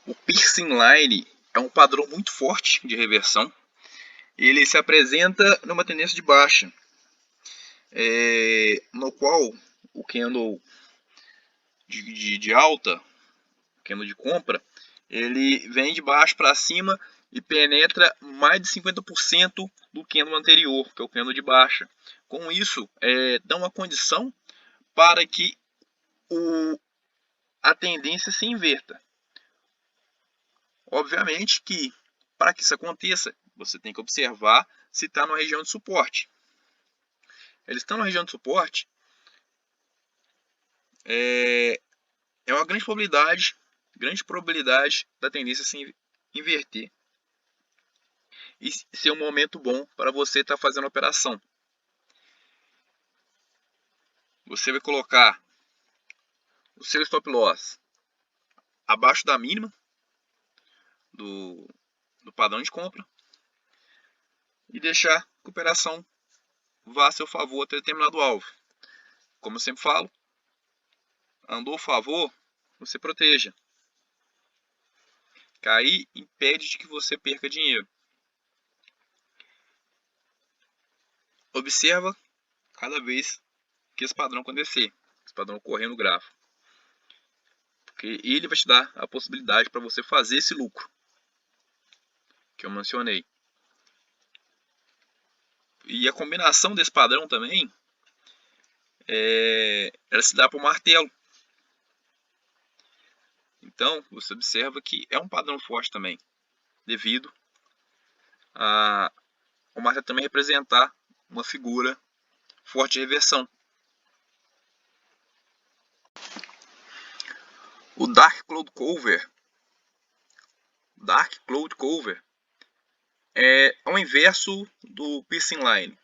O Piercing Line é um padrão muito forte de reversão. Ele se apresenta numa tendência de baixa, no qual o candle de alta, candle de compra, ele vem de baixo para cima e penetra mais de 50% do candle anterior, que é o candle de baixa. Com isso, dá uma condição para que a tendência se inverta. Obviamente que, para que isso aconteça, você tem que observar se está na região de suporte. Eles estão na região de suporte, é uma grande probabilidade da tendência se inverter e ser um momento bom para você estar fazendo a operação. Você vai colocar o seu stop loss abaixo da mínima do padrão de compra e deixar que a operação vá a seu favor até determinado alvo. Como eu sempre falo, andou a favor, você proteja. Cair impede de que você perca dinheiro. Observa cada vez que esse padrão acontecer, esse padrão ocorrer no gráfico, porque ele vai te dar a possibilidade para você fazer esse lucro que eu mencionei. E a combinação desse padrão também ela se dá para o martelo. Então você observa que é um padrão forte também, devido a o martelo também representar uma figura forte de reversão. O Dark Cloud Cover é o inverso do Piercing Line.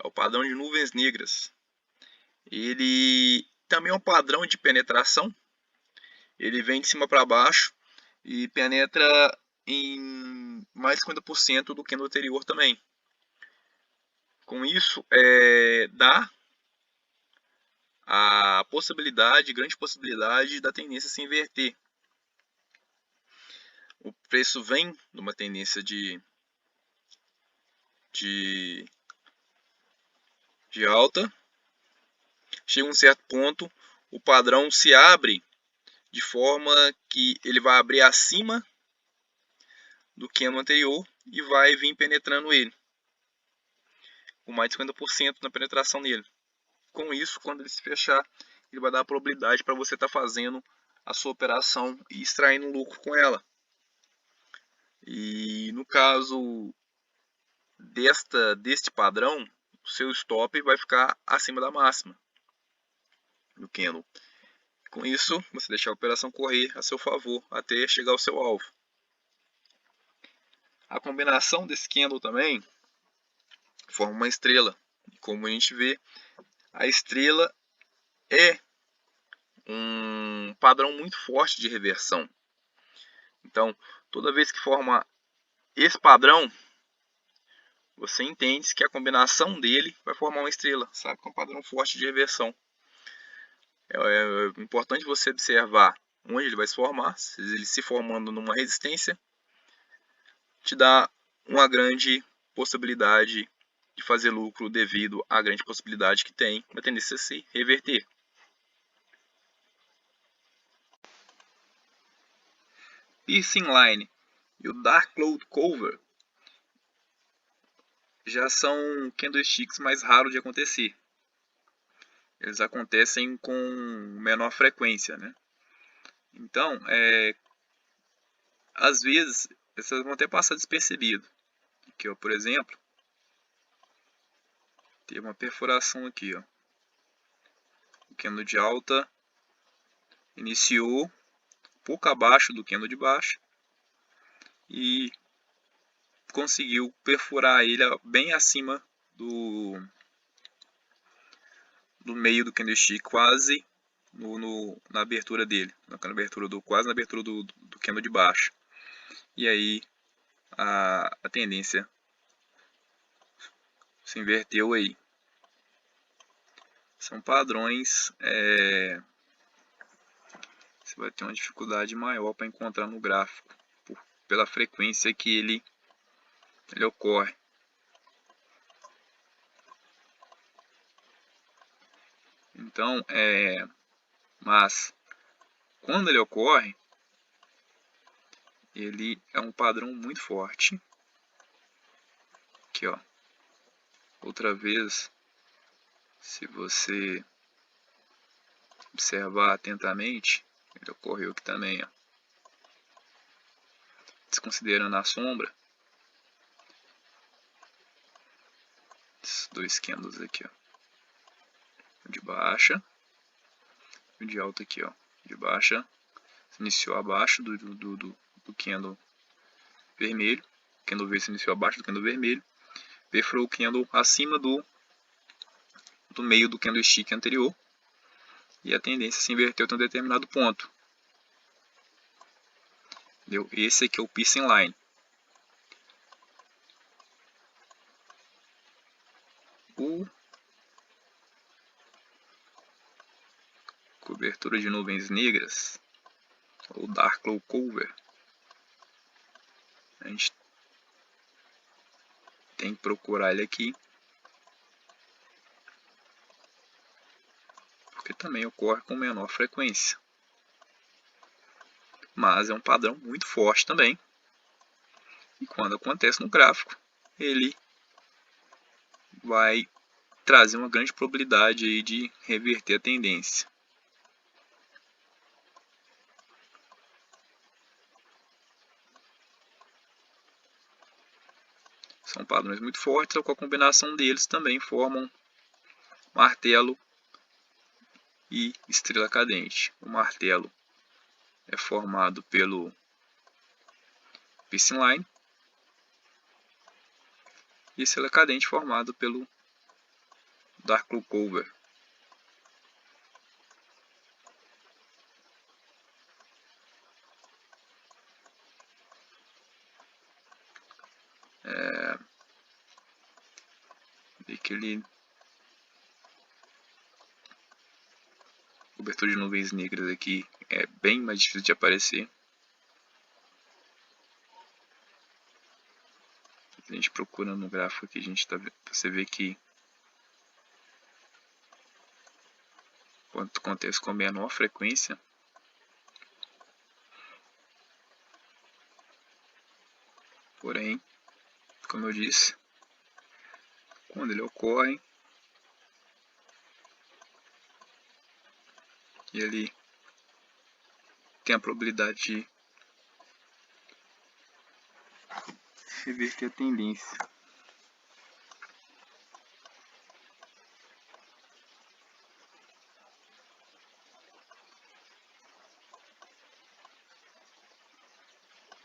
É o padrão de nuvens negras. Ele também é um padrão de penetração. Ele vem de cima para baixo e penetra em mais de 50% do que no anterior também. Com isso, dá a grande possibilidade da tendência se inverter. O preço vem numa tendência de alta, chega a um certo ponto, o padrão se abre de forma que ele vai abrir acima do candle anterior e vai vir penetrando ele, com mais de 50% na penetração nele. Com isso, quando ele se fechar, ele vai dar a probabilidade para você estar fazendo a sua operação e extraindo lucro com ela. E no caso deste padrão, o seu stop vai ficar acima da máxima do candle. Com isso, você deixa a operação correr a seu favor até chegar ao seu alvo. A combinação desse candle também forma uma estrela. Como a gente vê, a estrela é um padrão muito forte de reversão. Então, toda vez que forma esse padrão, você entende que a combinação dele vai formar uma estrela, sabe? Que é um padrão forte de reversão. É importante você observar onde ele vai se formar. Se ele se formando numa resistência, te dá uma grande possibilidade de fazer lucro devido à grande possibilidade que tem da tendência a se reverter. Piercing Line e o Dark Cloud Cover já são candlesticks mais raros de acontecer. Eles acontecem com menor frequência, né? Então, às vezes, essas vão até passar despercebido. Aqui, ó, por exemplo, tem uma perfuração aqui, ó. O candle de alta iniciou pouco abaixo do candle de baixo e conseguiu perfurar ele bem acima do meio do candlestick, quase na abertura dele, quase na abertura do candle de baixo. E aí a tendência se inverteu aí. São padrões você vai ter uma dificuldade maior para encontrar no gráfico, pela frequência que ele ocorre. Então, mas quando ele ocorre, ele é um padrão muito forte. Aqui, ó. Outra vez, se você observar atentamente, ele ocorreu aqui também, ó. Desconsiderando a sombra, esses dois candles aqui, ó. O de baixa e o de alta aqui, ó. O de baixa se iniciou abaixo do candle vermelho. O candle verde se iniciou abaixo do candle vermelho. Perfurou o candle acima do meio do candlestick anterior. E a tendência se inverteu até um determinado ponto. Entendeu? Esse aqui é o Piercing Line. Cobertura de nuvens negras, ou Dark Cloud Cover, a gente tem que procurar ele aqui, porque também ocorre com menor frequência, mas é um padrão muito forte também, e quando acontece no gráfico, ele vai trazer uma grande probabilidade aí de reverter a tendência. São padrões muito fortes, com a combinação deles também formam martelo e estrela cadente. O martelo é formado pelo Piercing Line e a estrela cadente formado pelo Dark Cloud Cover. Vê que ele cobertura de nuvens negras aqui é bem mais difícil de aparecer. A gente procura no gráfico aqui, você vê que quando acontece com menor frequência, porém, como eu disse, quando ele ocorre, ele tem a probabilidade de reverter a tendência.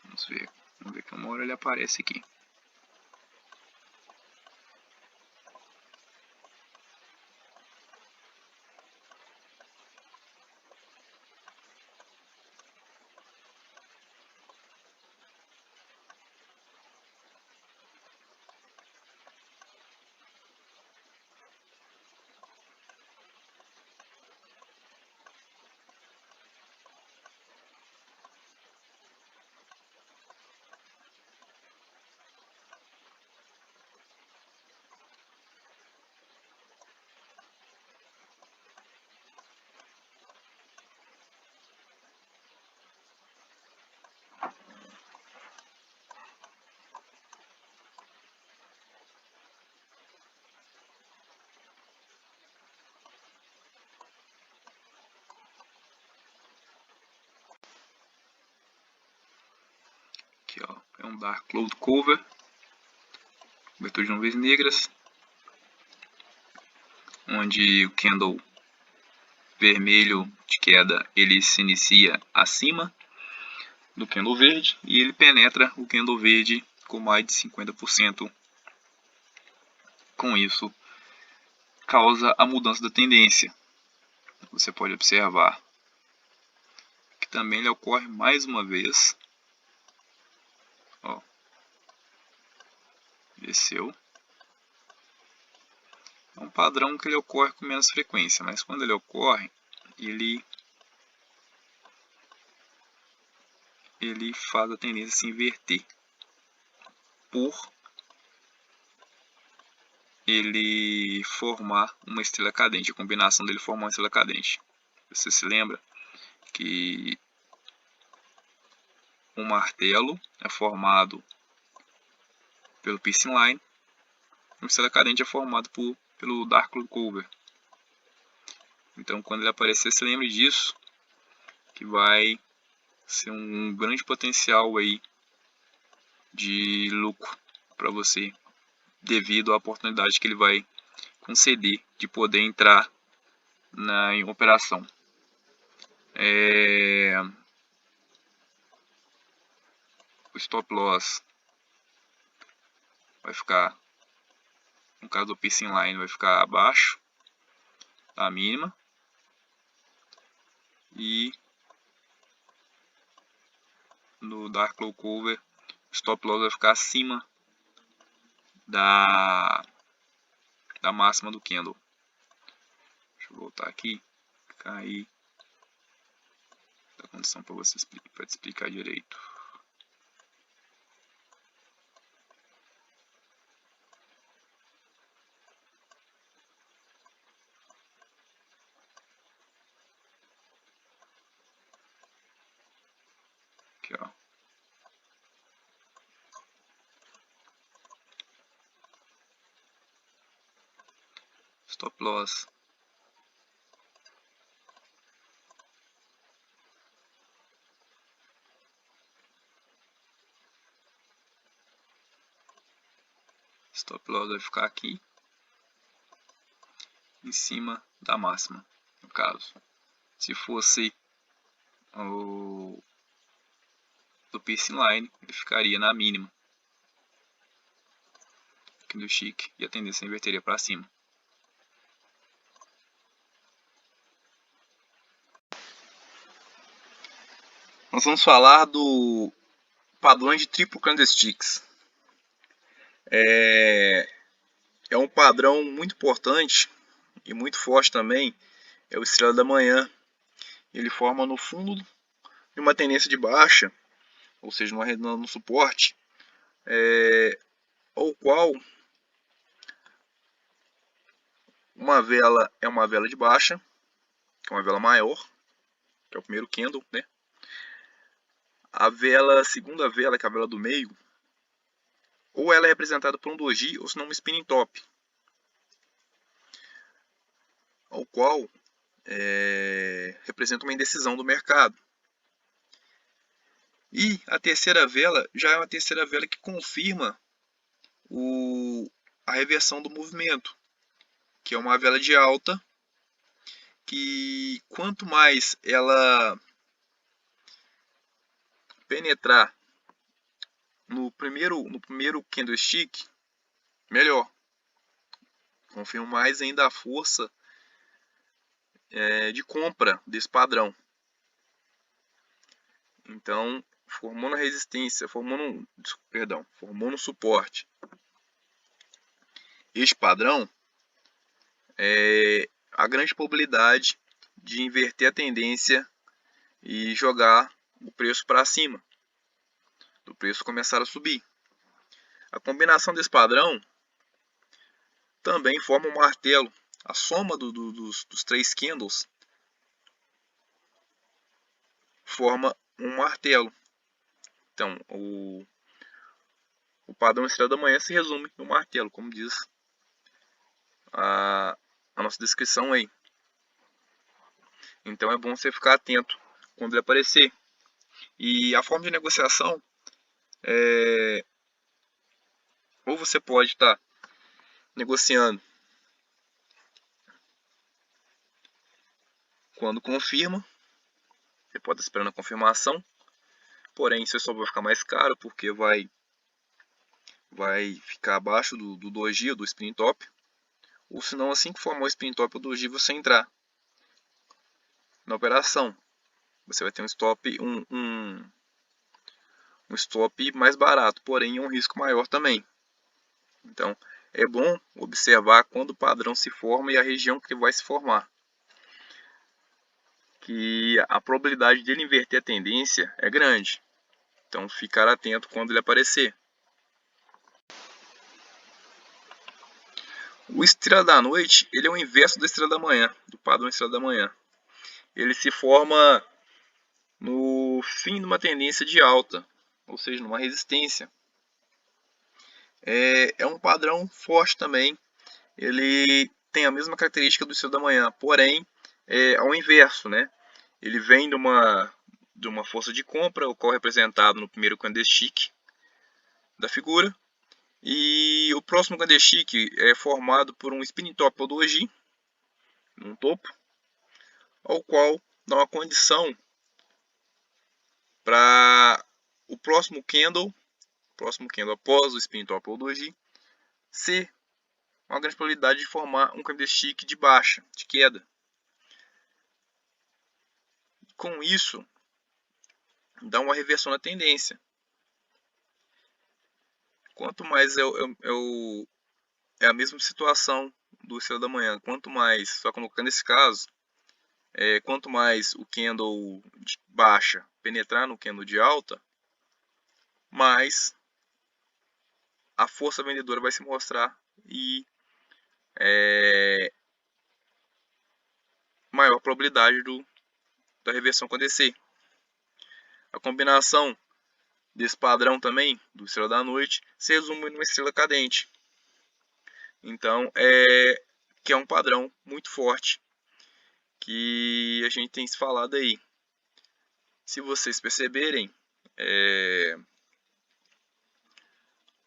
Vamos ver que uma hora ele aparece aqui. Aqui, ó, é um Dark Cloud Cover, cobertura de nuvens negras, onde o candle vermelho de queda ele se inicia acima do candle verde e ele penetra o candle verde com mais de 50%. Com isso, causa a mudança da tendência. Você pode observar que também ele ocorre mais uma vez. Ó, desceu. É um padrão que ele ocorre com menos frequência, mas quando ele ocorre, ele ele faz a tendência se inverter por ele formar uma estrela cadente, a combinação dele formar uma estrela cadente. Você se lembra que o martelo é formado pelo piercing line, e a estrela cadente é formado pelo dark cover. Então, quando ele aparecer, se lembre disso, que vai ser um grande potencial aí de lucro para você, devido à oportunidade que ele vai conceder de poder entrar em operação. O stop loss vai ficar, no caso do piercing line, vai ficar abaixo da mínima, e no dark low cover o stop loss vai ficar acima da máxima do candle. Deixa eu voltar aqui, cair da condição para você para te explicar direito. Aqui, ó. Stop loss vai ficar aqui em cima da máxima, no caso. Se fosse o do piercing line, ele ficaria na mínima aqui do chique, e a tendência inverteria para cima. Nós vamos falar do padrão de triplo candlesticks. É um padrão muito importante e muito forte também. É o estrela da manhã. Ele forma no fundo de uma tendência de baixa, ou seja, no suporte, ao qual uma vela é uma vela de baixa, que é uma vela maior, que é o primeiro candle, né? A segunda vela, que é a vela do meio, ou ela é representada por um doji, ou se não um spinning top, ao qual representa uma indecisão do mercado. E a terceira vela já é uma terceira vela que confirma a reversão do movimento, que é uma vela de alta, que quanto mais ela penetrar no primeiro candlestick, melhor. Confirma mais ainda a força de compra desse padrão. Então, formando a resistência, formando um suporte. Este padrão a grande probabilidade de inverter a tendência e jogar o preço para cima, do preço começar a subir. A combinação desse padrão também forma um martelo. A soma dos três candles forma um martelo. Então, o padrão estrela da manhã se resume no martelo, como diz a nossa descrição aí. Então é bom você ficar atento quando ele aparecer. E a forma de negociação ou você pode estar negociando quando confirma, você pode estar esperando a confirmação, porém seu stop vai ficar mais caro porque vai ficar abaixo do doji, do spinning top, ou se não, assim que formar o spinning top ou doji, você entrar na operação, você vai ter um stop um stop mais barato, porém é um risco maior também. Então é bom observar quando o padrão se forma e a região que vai se formar, que a probabilidade dele inverter a tendência é grande. Então ficar atento quando ele aparecer. O estrela da noite, ele é o inverso da estrela da manhã, do padrão estrela da manhã. Ele se forma no fim de uma tendência de alta, ou seja, numa resistência. É um padrão forte também. Ele tem a mesma característica do estrela da manhã, porém ao inverso, né? Ele vem de uma força de compra, o qual é representado no primeiro candlestick da figura. E o próximo candlestick é formado por um spinning top ou doji, no topo, ao qual dá uma condição para o próximo candle após o spinning top ou doji, ser uma grande probabilidade de formar um candlestick de baixa, de queda. Com isso, dá uma reversão na tendência. Quanto mais é a mesma situação do estrela da manhã, quanto mais, só colocando nesse caso, quanto mais o candle de baixa penetrar no candle de alta, mais a força vendedora vai se mostrar e maior probabilidade da reversão acontecer. A combinação desse padrão também, do estrela da noite, se resume numa estrela cadente. Então, que é um padrão muito forte que a gente tem se falado aí. Se vocês perceberem,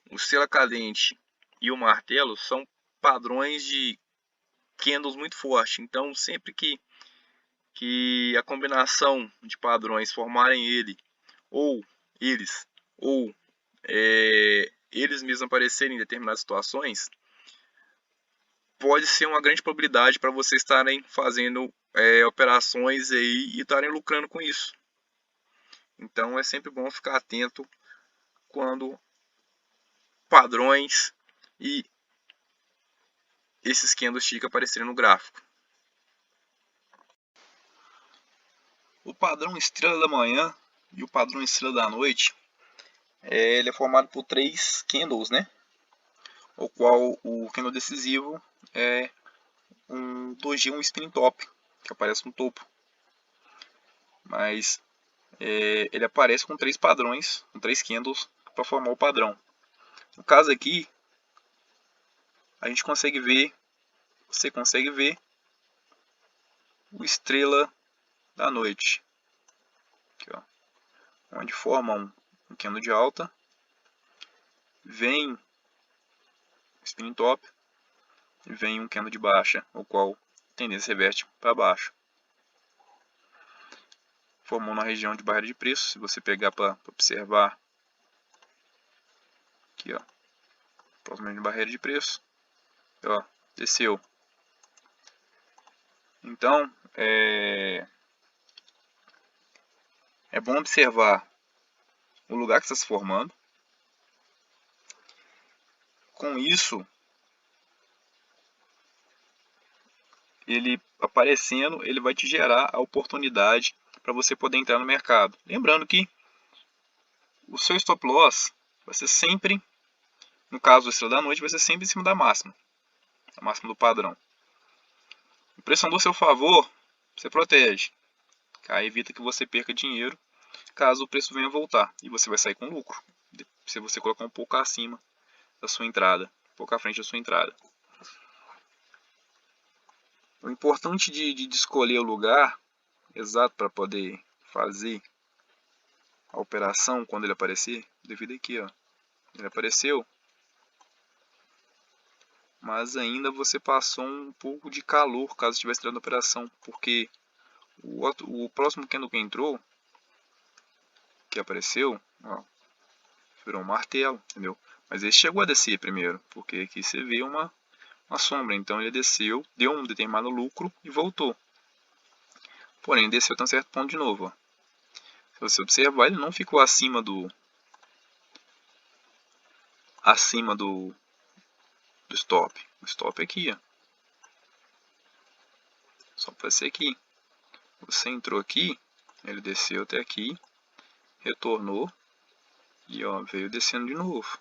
o estrela cadente e o martelo são padrões de candles muito fortes. Então, sempre que a combinação de padrões formarem eles, ou eles mesmos aparecerem em determinadas situações, pode ser uma grande probabilidade para vocês estarem fazendo operações aí e estarem lucrando com isso. Então é sempre bom ficar atento quando padrões e esses candlesticks aparecerem no gráfico. O padrão estrela da manhã e o padrão estrela da noite, ele é formado por 3 candles, né? O qual o candle decisivo é um doji, um spinning top, que aparece no topo. Mas ele aparece com 3 padrões, com 3 candles para formar o padrão. No caso aqui, a gente consegue ver, você consegue ver o estrela da noite, aqui, ó, onde forma um candle de alta, vem spinning top e vem um candle de baixa, o qual a tendência reverte para baixo. Formou na região de barreira de preço. Se você pegar para observar aqui, ó, próximo de barreira de preço, ó, desceu. Então é bom observar o lugar que está se formando. Com isso, ele aparecendo, ele vai te gerar a oportunidade para você poder entrar no mercado. Lembrando que o seu stop loss vai ser sempre, no caso do estrela da noite, vai ser sempre em cima da máxima, a máxima do padrão. O preço andou a seu favor, você protege. Aí evita que você perca dinheiro caso o preço venha voltar. E você vai sair com lucro, se você colocar um pouco acima da sua entrada, um pouco à frente da sua entrada. O importante de escolher o lugar exato para poder fazer a operação quando ele aparecer, devido aqui, ó, ele apareceu, mas ainda você passou um pouco de calor caso estivesse entrando na operação, porque o próximo candle que entrou, que apareceu, ó, virou um martelo, entendeu? Mas ele chegou a descer primeiro, porque aqui você vê uma sombra, então ele desceu, deu um determinado lucro e voltou. Porém, desceu até um certo ponto de novo, ó. Se você observar, ele não ficou acima do stop. O stop é aqui, ó. Só para ser aqui. Você entrou aqui, ele desceu até aqui, retornou E ó, veio descendo de novo.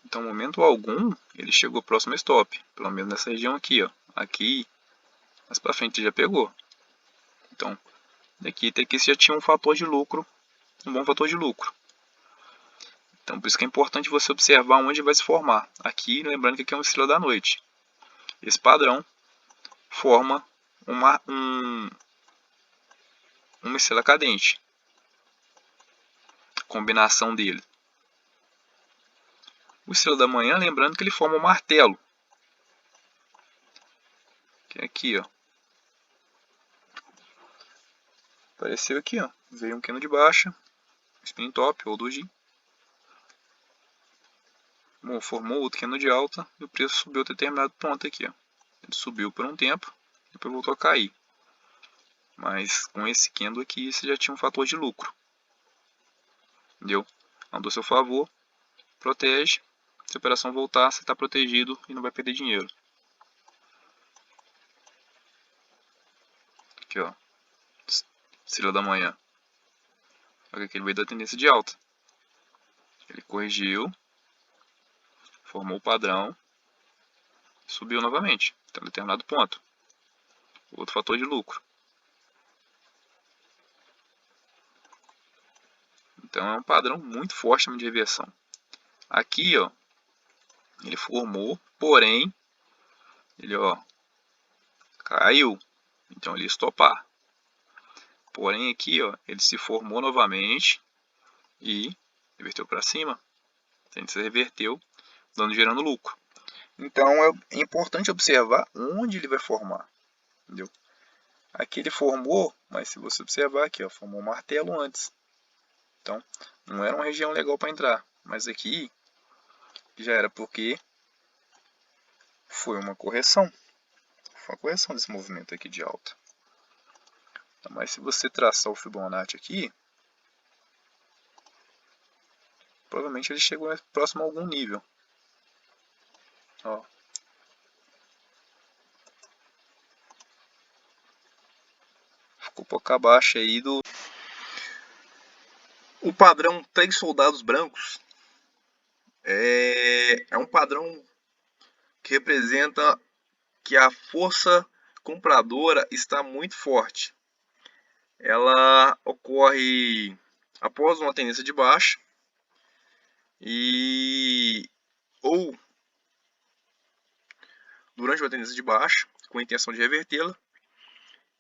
Então, momento algum, ele chegou próximo ao stop. Pelo menos nessa região aqui, ó. Aqui, mais pra frente já pegou. Então, daqui até aqui você já tinha um fator de lucro, um bom fator de lucro. Então, por isso que é importante você observar onde vai se formar. Aqui, lembrando que aqui é uma estrela da noite. Esse padrão forma uma estrela cadente. Combinação dele. O estrela da manhã, lembrando que ele forma um martelo. Que é aqui, ó. Apareceu aqui, ó. Veio um candle de baixa, spin top ou doji. Bom, formou outro candle de alta e o preço subiu a determinado ponto aqui, ó. Ele subiu por um tempo, depois voltou a cair. Mas com esse candle aqui, você já tinha um fator de lucro. Entendeu? Andou a seu favor, protege. Se a operação voltar, você está protegido e não vai perder dinheiro. Aqui, ó. Estrela da manhã. Olha que ele veio da tendência de alta. Ele corrigiu, formou o padrão, subiu novamente, até um determinado ponto. Outro fator de lucro. Então é um padrão muito forte de reversão. Aqui, ó, ele formou, porém, ele, ó, caiu. Então ele ia estopar. Porém aqui, ó, ele se formou novamente e reverteu para cima. Então ele se reverteu, gerando lucro. Então é importante observar onde ele vai formar. Entendeu? Aqui ele formou, mas se você observar aqui, ó, formou um martelo antes. Então não era uma região legal para entrar. Mas aqui já era porque foi uma correção. Foi uma correção desse movimento aqui de alta. Mas se você traçar o Fibonacci aqui, provavelmente ele chegou próximo a algum nível. Ó. Ficou um pouco abaixo aí do... O padrão 3 soldados brancos é um padrão que representa que a força compradora está muito forte. Ela ocorre após uma tendência de baixa ou durante uma tendência de baixa, com a intenção de revertê-la,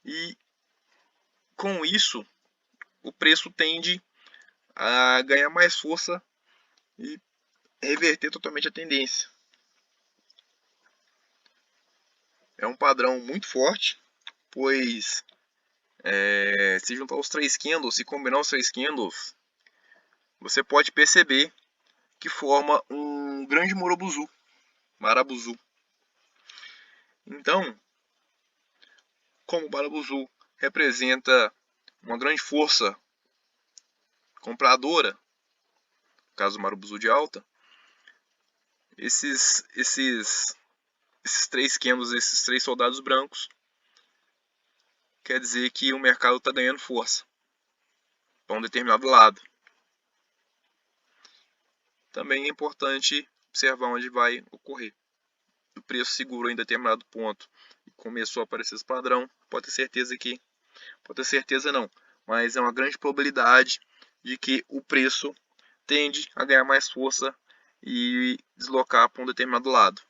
e com isso o preço tende a ganhar mais força e reverter totalmente a tendência. É um padrão muito forte, pois se juntar os 3 candles, se combinar os 3 candles, você pode perceber que forma um grande marabuzu. Então, como o marabuzu representa uma grande força compradora, no caso do marabuzu de alta, esses 3 candles, esses 3 soldados brancos, quer dizer que o mercado está ganhando força para um determinado lado. Também é importante observar onde vai ocorrer. O preço segurou em determinado ponto e começou a aparecer esse padrão, pode ter certeza não, mas é uma grande probabilidade de que o preço tende a ganhar mais força e deslocar para um determinado lado.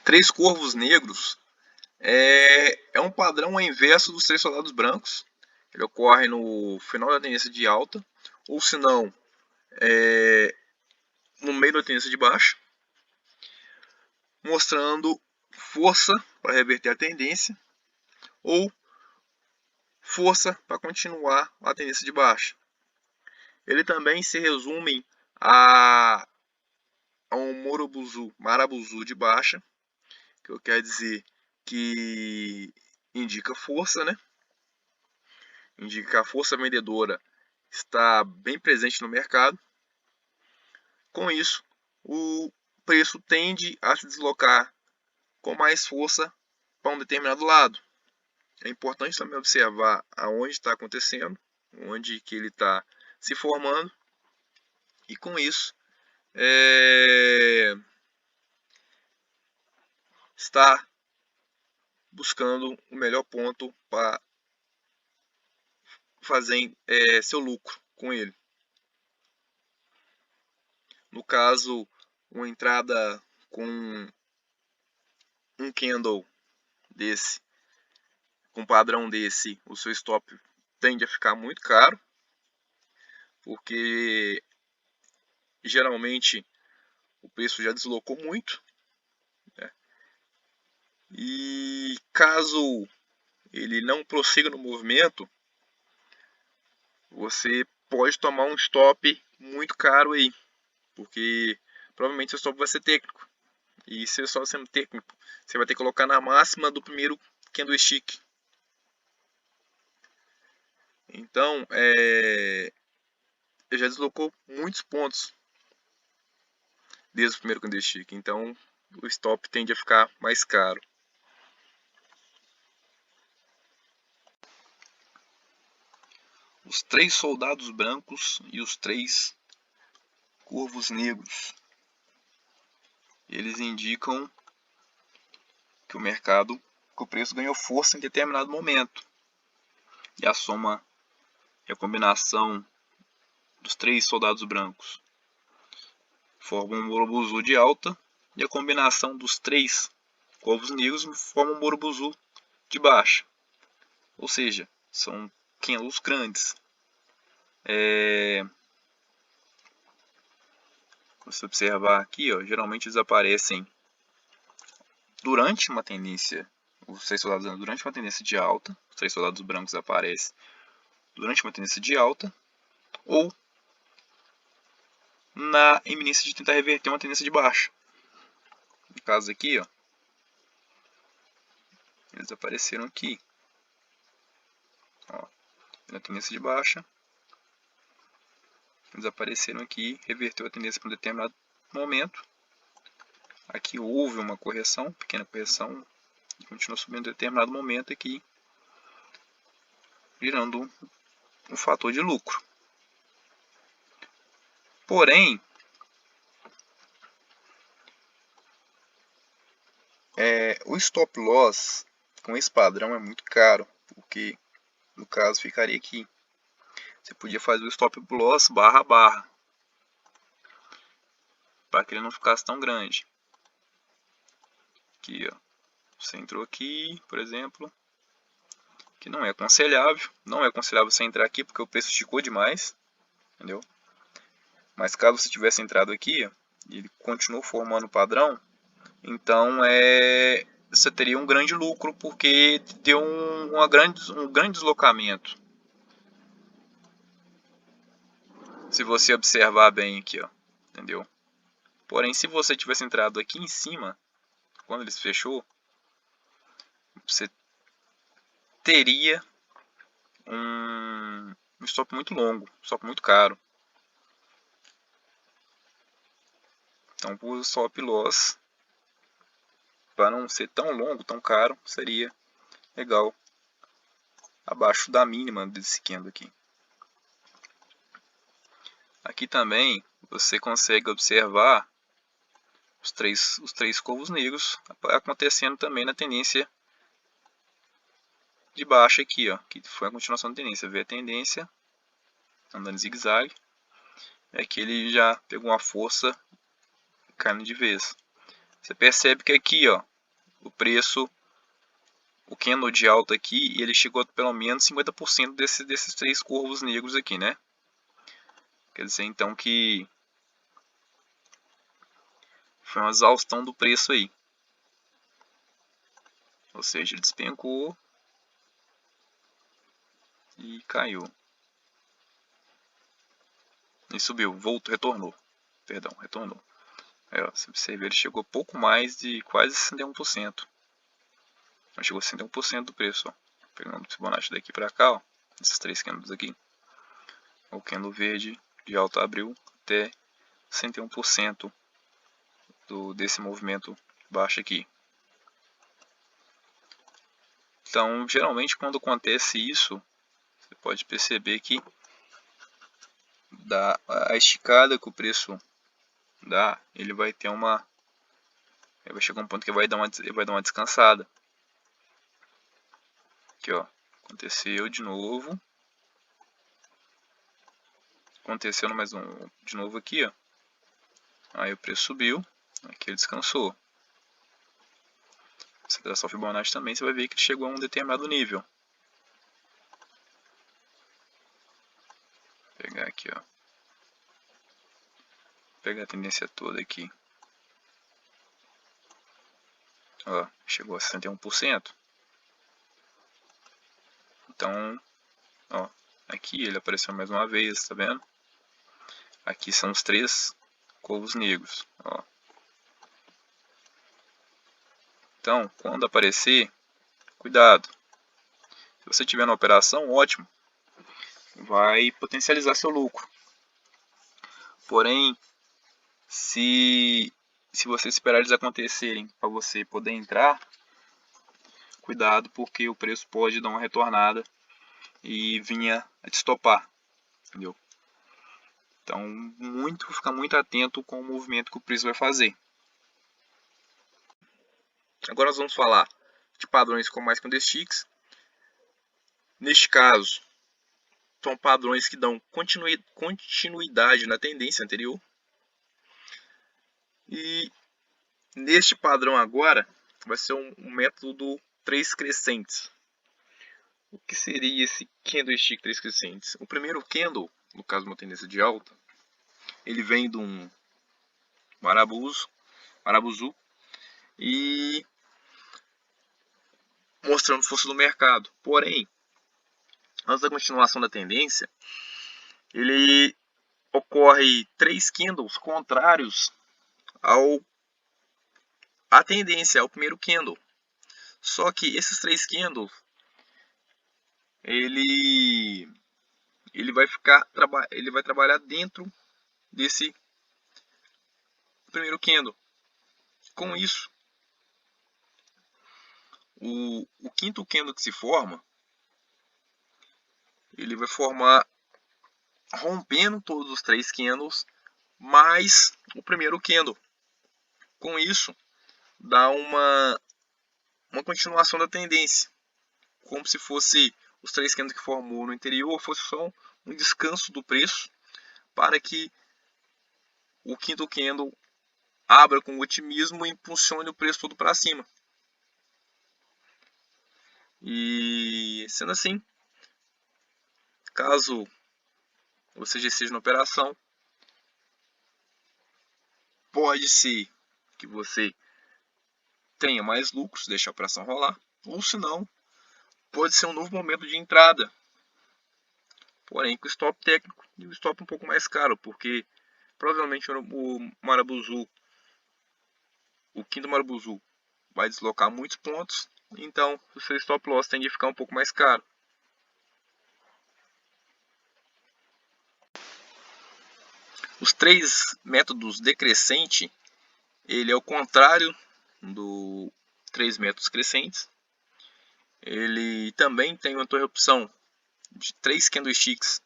Três corvos negros é um padrão ao inverso dos 3 soldados brancos. Ele ocorre no final da tendência de alta, ou se não, no meio da tendência de baixa, mostrando força para reverter a tendência ou força para continuar a tendência de baixa. Ele também se resume a um marabuzu de baixa, que eu quero dizer que indica força, né? Indica que a força vendedora está bem presente no mercado. Com isso, o preço tende a se deslocar com mais força para um determinado lado. É importante também observar aonde está acontecendo, onde que ele está se formando, e com isso está buscando o melhor ponto para fazer seu lucro com ele. No caso, uma entrada com um candle desse, com um padrão desse, o seu stop tende a ficar muito caro, porque geralmente o preço já deslocou muito, né? E caso ele não prossiga no movimento, você pode tomar um stop muito caro aí, porque provavelmente seu stop vai ser técnico. E se o stop sendo técnico, você vai ter que colocar na máxima do primeiro candlestick. Então, já deslocou muitos pontos desde o primeiro candlestick. Então, o stop tende a ficar mais caro. Os 3 soldados brancos e os 3 corvos negros. Eles indicam que o preço ganhou força em determinado momento. E a soma e a combinação dos 3 soldados brancos formam um Borobuzu de alta, e a combinação dos 3 corvos negros forma um Borobuzu de baixa. Ou seja, são candles grandes. Se observar aqui, ó, geralmente eles aparecem durante uma tendência, os 3 soldados durante uma tendência de alta, os 3 soldados brancos aparecem durante uma tendência de alta, ou na iminência de tentar reverter uma tendência de baixa. No caso aqui, ó, eles apareceram aqui, ó, na tendência de baixa, eles apareceram aqui, reverteu a tendência para um determinado momento. Aqui houve uma correção, pequena correção, e continuou subindo em determinado momento aqui, virando um fator de lucro. Porém, o stop loss com esse padrão é muito caro, porque no caso ficaria aqui. Você podia fazer o stop loss barra barra, para que ele não ficasse tão grande. Aqui, ó, você entrou aqui, por exemplo, que não é aconselhável. Não é aconselhável você entrar aqui porque o preço esticou demais, entendeu? Mas caso você tivesse entrado aqui, ó, e ele continuou formando o padrão, então você teria um grande lucro, porque deu um grande deslocamento. Se você observar bem aqui, ó, entendeu? Porém, se você tivesse entrado aqui em cima, quando ele fechou, você teria um stop muito longo, um stop muito caro. Então, o stop loss, para não ser tão longo, tão caro, seria legal abaixo da mínima desse candle aqui. Aqui também você consegue observar os três corvos negros acontecendo também na tendência de baixa aqui, ó, que foi a continuação da tendência. Vê a tendência andando em zigue-zague, é que ele já pegou uma força caindo de vez. Você percebe que aqui, ó, o preço, o candle de alta aqui, ele chegou a pelo menos 50% desses 3 corvos negros aqui, né? Quer dizer então que foi uma exaustão do preço aí. Ou seja, ele despencou e caiu. E subiu, voltou, retornou. Perdão, retornou. Aí, ó, se observar, ele chegou pouco mais de quase 61%. Então chegou a 61% do preço, ó. Pegando o Fibonacci daqui para cá, ó, esses 3 candles aqui. O candle verde de alta abriu até 61% desse movimento baixo aqui. Então, geralmente, quando acontece isso, você pode perceber que dá a esticada que o preço dá, ele vai ter uma... Ele vai chegar um ponto que ele vai dar uma descansada. Aqui, ó. Aconteceu de novo. Aconteceu mais de novo aqui, ó. Aí o preço subiu. Aqui ele descansou. Aceleração Fibonacci também, você vai ver que ele chegou a um determinado nível. Vou pegar aqui, ó. Vou pegar a tendência toda aqui. Ó, chegou a 61%. Então, ó, aqui ele apareceu mais uma vez, tá vendo? Aqui são os 3 covos negros, ó. Então, quando aparecer, cuidado. Se você tiver na operação, ótimo. Vai potencializar seu lucro. Porém, se você esperar eles acontecerem para você poder entrar, cuidado, porque o preço pode dar uma retornada e vinha a te estopar, entendeu? Então, ficar muito atento com o movimento que o preço vai fazer. Agora nós vamos falar de padrões com mais candlesticks. Neste caso, são padrões que dão continuidade na tendência anterior. E neste padrão agora, vai ser um método do 3 crescentes. O que seria esse candlestick 3 crescentes? O primeiro candle, no caso de uma tendência de alta, ele vem de um marabuzu e mostrando força do mercado. Porém, antes da continuação da tendência, ele ocorre 3 candles contrários à tendência, ao primeiro candle. Só que esses 3 candles, ele vai trabalhar dentro desse primeiro candle. Com isso, o quinto candle que se forma, ele vai formar rompendo todos os 3 candles mais o primeiro candle. Com isso, dá uma continuação da tendência, como se fosse os 3 candles que formou no anterior, fosse só um descanso do preço para que o quinto candle abra com otimismo e impulsione o preço todo para cima. E sendo assim, caso você já esteja na operação, pode ser que você tenha mais lucros, deixe a operação rolar, ou se não, pode ser um novo momento de entrada, porém com stop técnico e um stop um pouco mais caro, porque provavelmente o marabuzu, o quinto marabuzu, vai deslocar muitos pontos, então o seu stop loss tende a ficar um pouco mais caro. Os 3 métodos decrescente, ele é o contrário do 3 métodos crescentes. Ele também tem uma interrupção de 3 candlesticks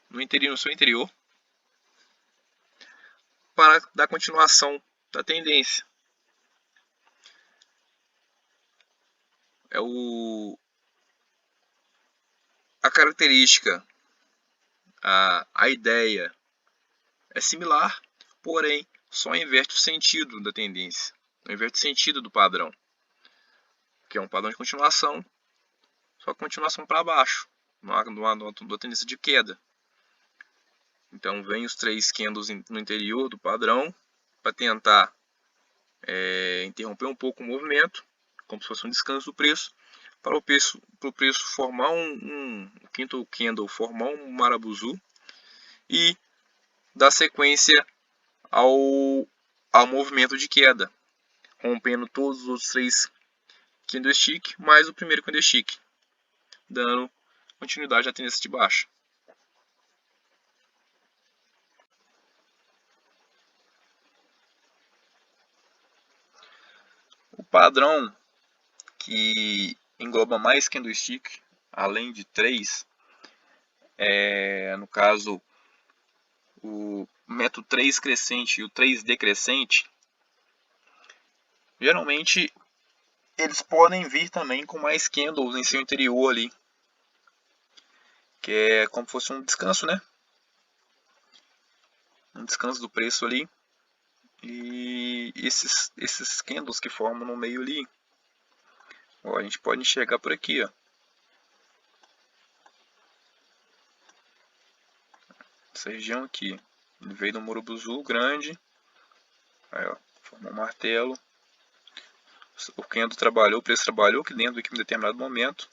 no seu interior para dar continuação da tendência. A característica, a ideia é similar, porém só inverte o sentido da tendência, não inverte o sentido do padrão, que é um padrão de continuação, só continuação para baixo, não há tendência de queda. Então vem os 3 candles no interior do padrão para tentar interromper um pouco o movimento, como se fosse um descanso do preço, para o preço formar o quinto candle formar um marabuzu e dar sequência ao movimento de queda, rompendo todos os 3 candlestick mais o primeiro candlestick, dando continuidade à tendência de baixa. O padrão que engloba mais candlestick, além de 3, no caso o método 3 crescente e o 3 decrescente, geralmente eles podem vir também com mais candles em seu interior ali, que é como se fosse um descanso, né? Um descanso do preço ali. E esses candles que formam no meio ali, ó, a gente pode enxergar por aqui, ó. Essa região aqui, ele veio do Murubuzu grande, aí, ó, formou um martelo. O candle trabalhou, o preço trabalhou aqui dentro aqui em um determinado momento,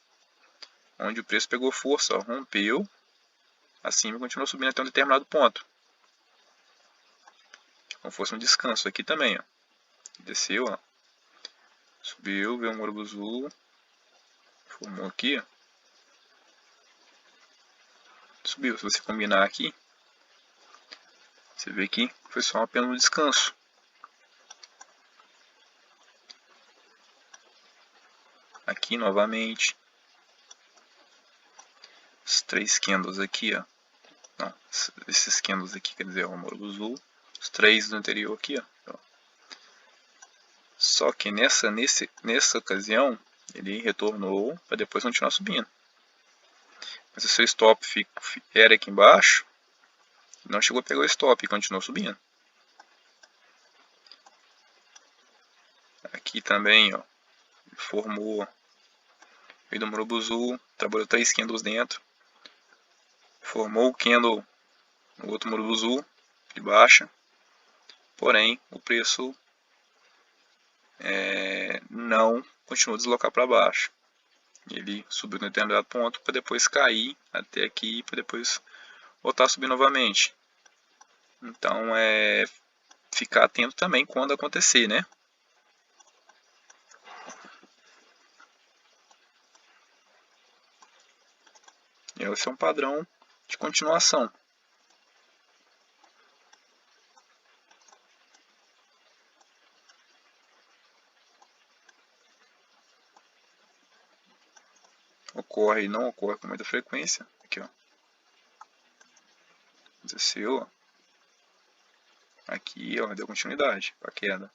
onde o preço pegou força, ó, rompeu acima e continuou subindo até um determinado ponto, como fosse um descanso aqui também, ó. Desceu, ó, subiu, veio o Murubuzu, formou aqui, ó. Subiu. Se você combinar aqui, você vê que foi só apenas um descanso. Aqui novamente, os 3 candles aqui, ó. Não, esses candles aqui, quer dizer, o Murubuzu. Os 3 do anterior aqui, ó. Só que nessa ocasião, ele retornou para depois continuar subindo. Mas o seu stop era aqui embaixo, não chegou a pegar o stop e continuou subindo. Aqui também, ó, formou, veio do Murubuzu, trabalhou 3 candles dentro, formou o candle no outro Murubuzu de baixa, porém o preço não continuou a deslocar para baixo. Ele subiu em determinado ponto para depois cair até aqui para depois voltar a subir novamente. Então ficar atento também quando acontecer, né? Esse é um padrão de continuação. Ocorre e não ocorre com muita frequência. Aqui, ó. Desceu, ó. Aqui, ó, deu continuidade para a queda.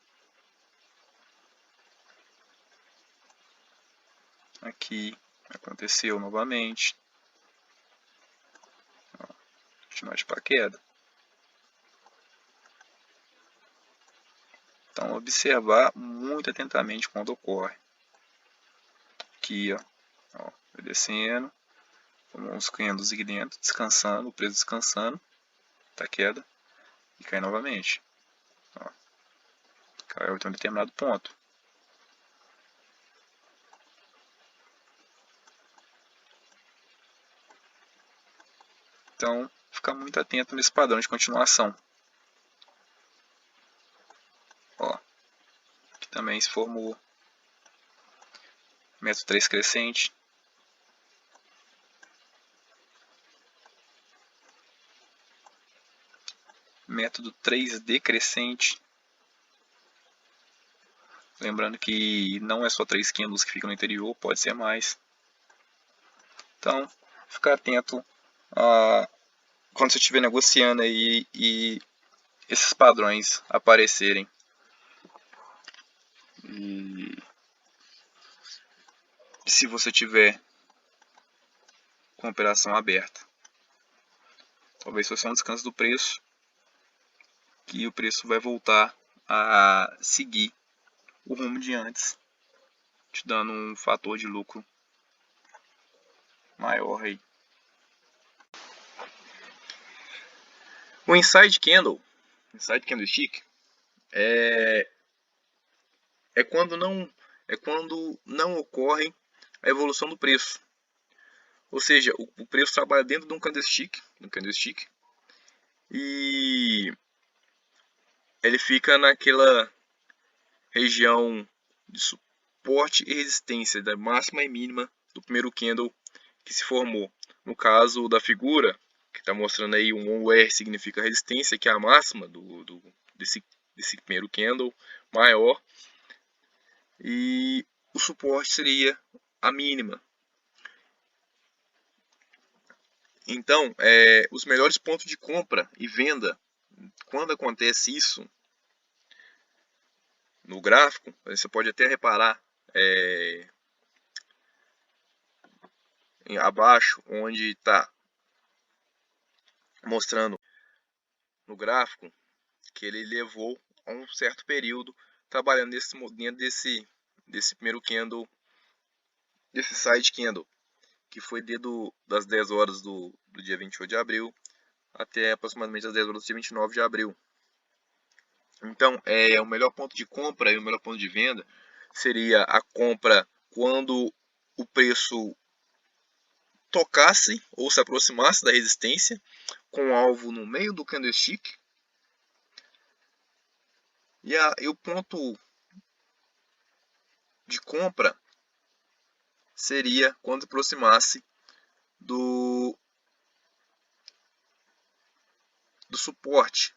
Aqui aconteceu novamente. Ó, continuidade para a queda. Então, observar muito atentamente quando ocorre. Aqui, ó, vai descendo, formou uns candles aqui dentro, descansando, o preço descansando, tá queda, e cai novamente. Ó, caiu até um determinado ponto. Então, ficar muito atento nesse padrão de continuação. Ó, aqui também se formou método 3 crescente. Método 3 decrescente. Lembrando que não é só 3 candles que ficam no interior, pode ser mais. Então, ficar atento quando você estiver negociando aí e esses padrões aparecerem. E se você tiver com a operação aberta, talvez fosse um descanso do preço, que o preço vai voltar a seguir o rumo de antes, te dando um fator de lucro maior aí. O inside candlestick é quando não ocorre a evolução do preço. Ou seja, o preço trabalha dentro de um candlestick e ele fica naquela região de suporte e resistência da máxima e mínima do primeiro candle que se formou. No caso da figura, que está mostrando aí um OR significa resistência, que é a máxima desse primeiro candle maior. E o suporte seria a mínima. Então, os melhores pontos de compra e venda, quando acontece isso no gráfico, você pode até reparar abaixo, onde está mostrando no gráfico que ele levou a um certo período trabalhando dentro desse primeiro candle, desse side candle, que foi das 10 horas do dia 28 de abril até aproximadamente as 10 horas do dia 29 de abril. Então, o melhor ponto de compra e o melhor ponto de venda seria a compra quando o preço tocasse ou se aproximasse da resistência, com o alvo no meio do candlestick. E o ponto de compra seria quando aproximasse do suporte,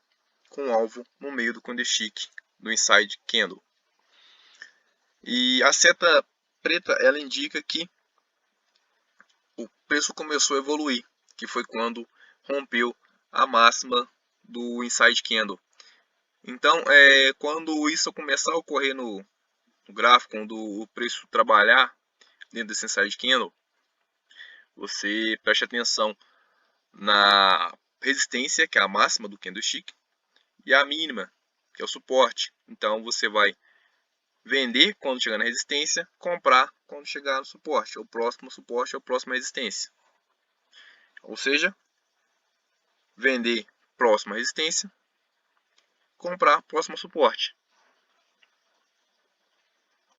com o alvo no meio do candlestick, do inside candle. E a seta preta, ela indica que o preço começou a evoluir, que foi quando rompeu a máxima do inside candle. Então, quando isso começar a ocorrer no gráfico, quando o preço trabalhar dentro desse inside candle, você preste atenção na resistência, que é a máxima do candlestick, e a mínima, que é o suporte. Então, você vai vender quando chegar na resistência, comprar quando chegar no suporte. O próximo suporte é a próxima resistência. Ou seja, vender próxima resistência, comprar próximo suporte.